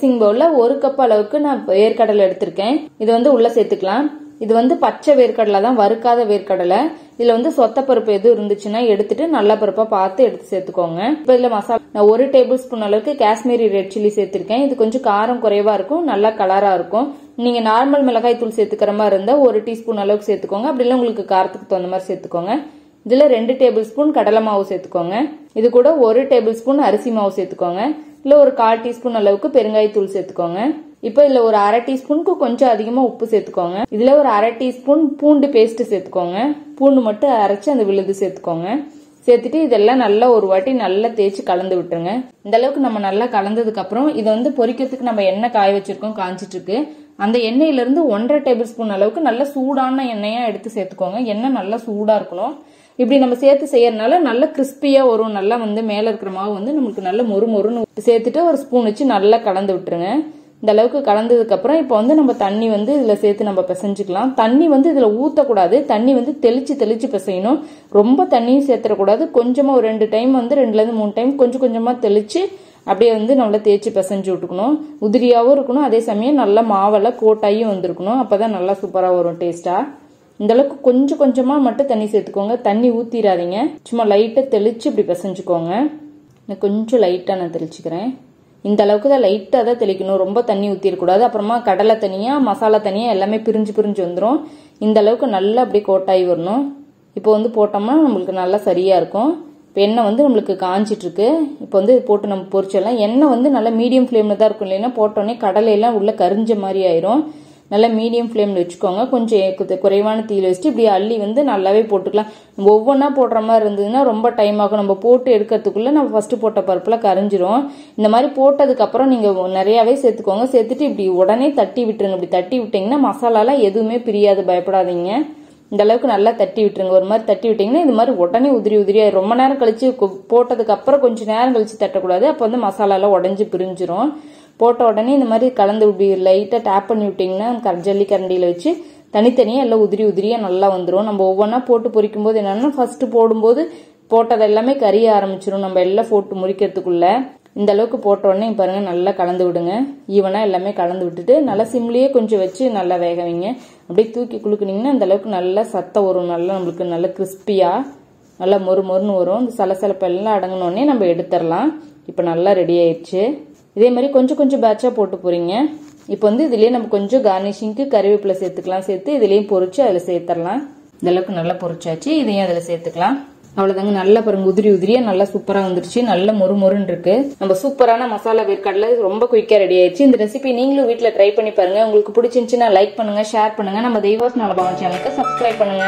Mixing பவுல்ல 1 cup அளவுக்கு நான் வேர்க்கடலை எடுத்திருக்கேன். இது வந்து உள்ள சேர்த்துக்கலாம். இது வந்து பச்சை வேர்க்கடலை தான், வறுக்காத வேர்க்கடலை. இதுல வந்து சொத்தப்பருப்பு எதுவும் இருந்துச்சுன்னா எடுத்துட்டு நல்ல பருப்பா பார்த்து எடுத்து சேர்த்துக்கோங்க. இப்ப இதுல மசாலா நான் 1 டேபிள் ஸ்பூன் அளவுக்கு காஷ்மீரி ரெட் சில்லி சேர்த்திருக்கேன். இது கொஞ்சம் காரம் குறைவா இருக்கும், நல்லா கலரா இருக்கும். நீங்க நார்மல் மிளகாய் தூள் சேர்த்துக்கிற மாதிரி இருந்தா 1 டீஸ்பூன் அளவுக்கு சேர்த்துக்கோங்க. அப்படி இல்லை உங்களுக்கு காரத்துக்கு தகுந்த மாதிரி சேர்த்துக்கோங்க. இதுல 2 டேபிள் ஸ்பூன் கடலை மாவு சேர்த்துக்கோங்க. இது கூட 1 டேபிள் ஸ்பூன் அரிசி மாவு சேர்த்துக்கோங்க. இல்ல ஒரு 1/4 டீஸ்பூன் அளவுக்கு பெருங்காயத்தூள் சேர்த்துக்கோங்க. இப்ப இதுல ஒரு 1/2 டீஸ்பூனுக்கு கொஞ்சம் அதிகமா உப்பு சேர்த்துக்கோங்க. இதுல ஒரு 1/2 டீஸ்பூன் பூண்டு பேஸ்ட் சேர்த்துக்கோங்க. பூண்டு மட்டும் அரைச்சு அந்த விழுது சேர்த்துக்கோங்க. சேர்த்துட்டு இதெல்லாம் நல்லா ஒரு வாட்டி நல்லா தேய்ச்சி கலந்து விட்டுருங்க. இந்த அளவுக்கு நம்ம நல்லா கலந்ததுக்கு அப்புறம் இதை வந்து பொரிக்கிறதுக்கு நம்ம எண்ணெய் காய வச்சிருக்கோம், காஞ்சிட்டு இருக்கு. அந்த எண்ணெயில இருந்து 1/2 டேபிள் ஸ்பூன் அளவுக்கு நல்ல சூடான எண்ணெயா எடுத்து சேர்த்துக்கோங்க. எண்ணெய் நல்லா சூடா இருக்கணும். இப்படி நம்ம சேர்த்து செய்யறதுனால நல்ல கிறிஸ்பியா வரும். நல்லா வந்து மேல இருக்கிற மாவு வந்து நமக்கு நல்ல மொறு மொறுன்னு சேர்த்துட்டு ஒரு ஸ்பூன் வச்சு நல்லா கலந்து விட்டுருங்க. இந்த அளவுக்கு கலந்ததுக்கு அப்புறம் இப்போ வந்து நம்ம தண்ணி வந்து இதுல சேர்த்து நம்ம பிசைஞ்சுக்கலாம். தண்ணி வந்து இதுல ஊத்தக்கூடாது, தண்ணி வந்து தெளிச்சு பிசையணும். ரொம்ப தண்ணியும் சேர்த்துடக்கூடாது. கொஞ்சமா ஒரு 2 டைம் வந்து 2ல இருந்து 3 டைம் கொஞ்சம் கொஞ்சமா தெளிச்சு அப்படியே வந்து நம்மள தேய்ச்சி பிசைஞ்சு விட்டுக்கணும். உதிரியாவும் இருக்கணும், அதே சமயம் நல்லா மாவெல்லாம் கோட்டாயும் வந்திருக்கணும். அப்பதான் நல்லா சூப்பரா வரும் டேஸ்டா. இந்த அளவுக்கு கொஞ்சம் கொஞ்சமா மட்டும் தண்ணி சேர்த்துக்கோங்க. தண்ணி ஊத்திராதீங்க, சும்மா லைட்டா தெளிச்சு இப்படி பிசைஞ்சுக்கோங்க. கொஞ்சம் லைட்டா நான் தெளிச்சுக்கிறேன். இந்த அளவுக்கு தான் லைட்டா தான் தெளிக்கணும், ரொம்ப தண்ணி ஊத்திடக்கூடாது. அப்புறமா கடலை தனியா மசாலா தனியா எல்லாமே பிரிஞ்சு வந்துடும். இந்த அளவுக்கு நல்லா அப்படியே கோட்டாகி வரணும். இப்போ வந்து போட்டோம்னா நம்மளுக்கு நல்லா சரியா இருக்கும். இப்போ எண்ணெய் வந்து நம்மளுக்கு காஞ்சிட்டு இருக்கு. இப்போ வந்து போட்டு நம்ம பொரிச்சிடலாம். எண்ணெய் வந்து நல்லா மீடியம் ஃப்ளேம்ல தான் இருக்கும், இல்லைன்னா போட்டோன்னே கடலையெல்லாம் உள்ள கரிஞ்ச மாதிரி ஆயிரும். நல்லா மீடியம் ஃப்ளேம்ல வச்சுக்கோங்க. கொஞ்சம் குறைவான தீயில வச்சுட்டு இப்படி அள்ளி வந்து நல்லாவே போட்டுக்கலாம். ஒவ்வொன்றா போடுற மாதிரி இருந்ததுன்னா ரொம்ப டைம் ஆகும். நம்ம போட்டு எடுக்கிறதுக்குள்ள நம்ம ஃபர்ஸ்ட் போட்ட பருப்புல கரைஞ்சிரும். இந்த மாதிரி போட்டதுக்கு அப்புறம் நீங்க நிறையவே சேர்த்துக்கோங்க. சேர்த்துட்டு இப்படி உடனே தட்டி விட்டுருங்க. இப்படி தட்டி விட்டீங்கன்னா மசாலாலாம் எதுவுமே பிரியாது, பயப்படாதீங்க. இந்த அளவுக்கு நல்லா தட்டி விட்டுருங்க. ஒரு மாதிரி தட்டி விட்டீங்கன்னா இது மாதிரி உடனே உதிரியா ரொம்ப நேரம் கழிச்சு போட்டதுக்கு அப்புறம் கொஞ்சம் நேரம் கழிச்சு தட்டக்கூடாது. அப்போ வந்து மசாலாலாம் உடஞ்சி பிரிஞ்சிரும். போட்ட உடனே இந்த மாதிரி கலந்து இப்படி லைட்டா டேப் பண்ணி விட்டீங்கன்னா ஜல்லி கரண்டியில வச்சு தனித்தனியா எல்லாம் உதிரியா நல்லா வந்துடும். நம்ம ஒவ்வொன்றா போட்டு பொரிக்கும் போது என்னன்னா ஃபர்ஸ்ட் போடும்போது போட்டது எல்லாமே கரிய ஆரம்பிச்சிடும். நம்ம எல்லாம் போட்டு முறிக்கிறதுக்குள்ள இந்த அளவுக்கு போட்ட உடனே பாருங்க நல்லா கலந்து விடுங்க. ஈவனா எல்லாமே கலந்து விட்டுட்டு நல்லா சிம்லயே கொஞ்சம் வச்சு நல்லா வேக வைங்க. அப்படியே தூக்கி குலுக்குனீங்கன்னா இந்த அளவுக்கு நல்லா சத்தம் வரும். நல்லா நம்மளுக்கு நல்ல கிறிஸ்பியா நல்லா மொறுன்னு வரும். இந்த சலசலப்பு எல்லாம் அடங்கினோடனே நம்ம எடுத்துடலாம். இப்ப நல்லா ரெடி ஆயிடுச்சு. இதே மாதிரி கொஞ்சம் பேட்சா போட்டு போறீங்க. இப்போ வந்து இதுலயே நம்ம கொஞ்சம் கார்னிஷிங்க்கு கறிவேப்பிலை சேர்த்துக்கலாம். சேர்த்து இதுலயும் பொரிச்சு அதுல சேர்த்துடலாம். இந்த அளவுக்கு நல்லா பொரிச்சாச்சு. இதையும் அதுல சேர்த்துக்கலாம். அவ்வளவுதாங்க. நல்லா பாருங்க உதிரியா நல்லா சூப்பரா வந்துருச்சு. நல்ல மொறுன்னு இருக்கு. நம்ம சூப்பரான மசாலா வேர்க்கடலை ரொம்ப குயிக்கா ரெடி ஆயிடுச்சு. இந்த ரெசிபி நீங்களும் வீட்டுல ட்ரை பண்ணி பாருங்க. உங்களுக்கு பிடிச்சிருந்துச்சுன்னா லைக் பண்ணுங்க, ஷேர் பண்ணுங்க. நம்ம தெய்வாஸ் நலபாவம் சேனலுக்கு சப்ஸ்கிரைப் பண்ணுங்க.